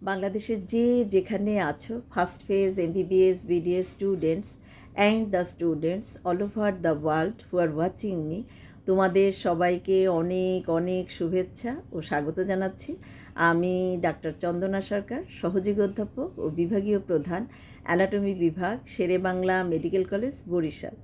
বাংলাদেশের যেখানে আছো, first phase MBBS BDS students and the students all over the world who are watching me, তোমাদের সবাইকে অনেক অনেক শুভেচ্ছা ও স্বাগত জানাচ্ছি। আমি ডাক্তার চন্দনা সরকার, সহযোগী অধ্যাপক ও বিভাগীয় প্রধান, অ্যানাটমি বিভাগ, শেরেবাংলা মেডিকেল কলেজ, বরিশাল।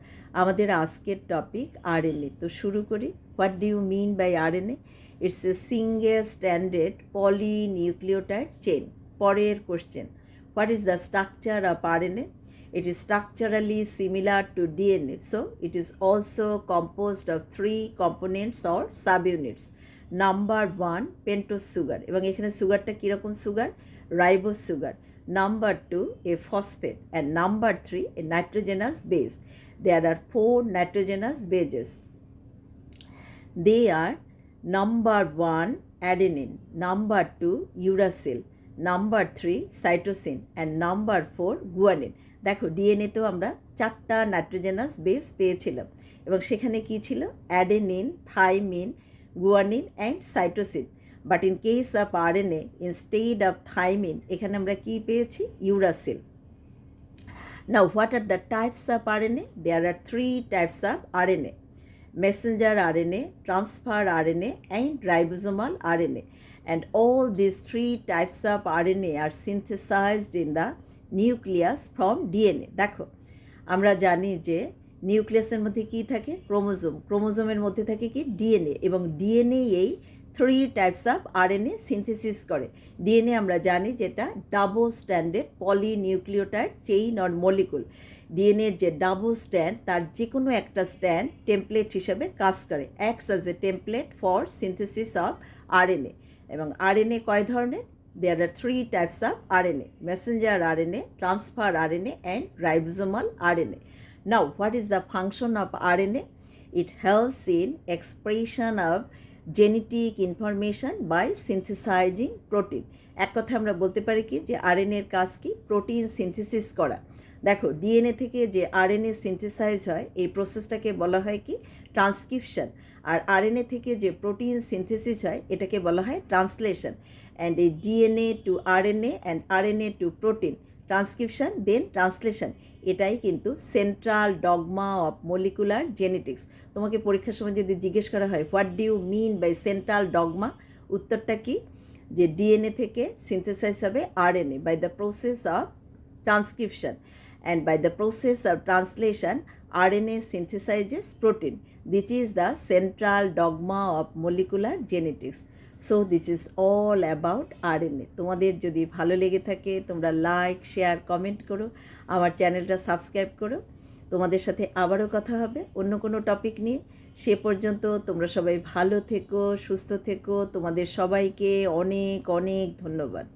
আমাদের আজকের টপিক আরএনএ। তো শুরু করি। What do you mean by RNA? It's a single stranded polynucleotide chain. পরের question, what is the structure of RNA? It is structurally similar to DNA, so it is also composed of 3 components or subunits. Number 1, pentose sugar, এবং এখানে সুগারটা কীরকম sugar? Ribose sugar. Number 2, a phosphate, and number 3, a nitrogenous base. There are 4 nitrogenous bases. They are number 1 adenine, number 2 uracil, number 3 cytosine, and number 4 guanine. দেখো ডিএনএতেও আমরা 4টা nitrogenous base পেয়েছিলাম এবং সেখানে কি ছিল? Adenine, thymine, guanine and cytosine. But in case of RNA, instead of thymine এখানে আমরা কি পেয়েছি? Uracil. Now what are the types of RNA? There are 3 types of RNA: messenger RNA, transfer RNA, and ribosomal RNA. And all these 3 types of RNA are synthesized in the nucleus from DNA. দেখো আমরা জানি যে নিউক্লিয়াসের মধ্যে কি থাকে? Chromosome. ক্রোমোজোমের মধ্যে থাকে কি? ডিএনএ. এবং ডিএনএ এই 3 টাইপস অফ আরএনএ সিনথেসিস করে। ডিএনএ আমরা জানি যেটা double stranded polynucleotide chain or molecule. ডিএনএর যে ডাবল স্ট্যান্ড, তার যে কোনো একটা স্ট্যান্ড টেমপ্লেট হিসাবে কাজ করে, acts as a template for synthesis of RNA. এবং আরএনএ কয় ধরনের? There are 3 types of RNA: messenger RNA, transfer RNA, and ribosomal RNA. Now what is the function of RNA? It helps in expression of genetic information by synthesising protein. এক কথা আমরা বলতে পারি কি যে আরএনএর কাজ কি? প্রোটিন সিনথেসিস করা। দেখো ডিএনএ থেকে যে আরএনএ সিনথেসাইজ হয়, এই প্রসেসটাকে বলা হয় কি? ট্রান্সক্রিপশন। আর আরএনএ থেকে যে প্রোটিন সিনথেসিস হয় এটাকে বলা হয় ট্রান্সলেশন। অ্যান্ড এই DNA to RNA and RNA to protein, transcription then translation, এটাই কিন্তু central dogma of molecular genetics. তোমাকে পরীক্ষার সময় যদি জিজ্ঞেস করা হয় what do you mean by central dogma, উত্তরটা কি? যে ডিএনএ থেকে সিনথেসাইজ হবে RNA by the process of transcription, and by the process of translation RNA synthesizes protein. This is the central dogma of molecular genetics. So this is all about RNA. তোমাদের যদি ভালো লেগে থাকে তোমরা like, share, comment করো, আমার চ্যানেলটা subscribe করো। তোমাদের সাথে আবারও কথা হবে অন্য কোনো টপিক নিয়ে। সে পর্যন্ত তোমরা সবাই ভালো থেকো, সুস্থ থেকো। তোমাদের সবাইকে অনেক অনেক ধন্যবাদ।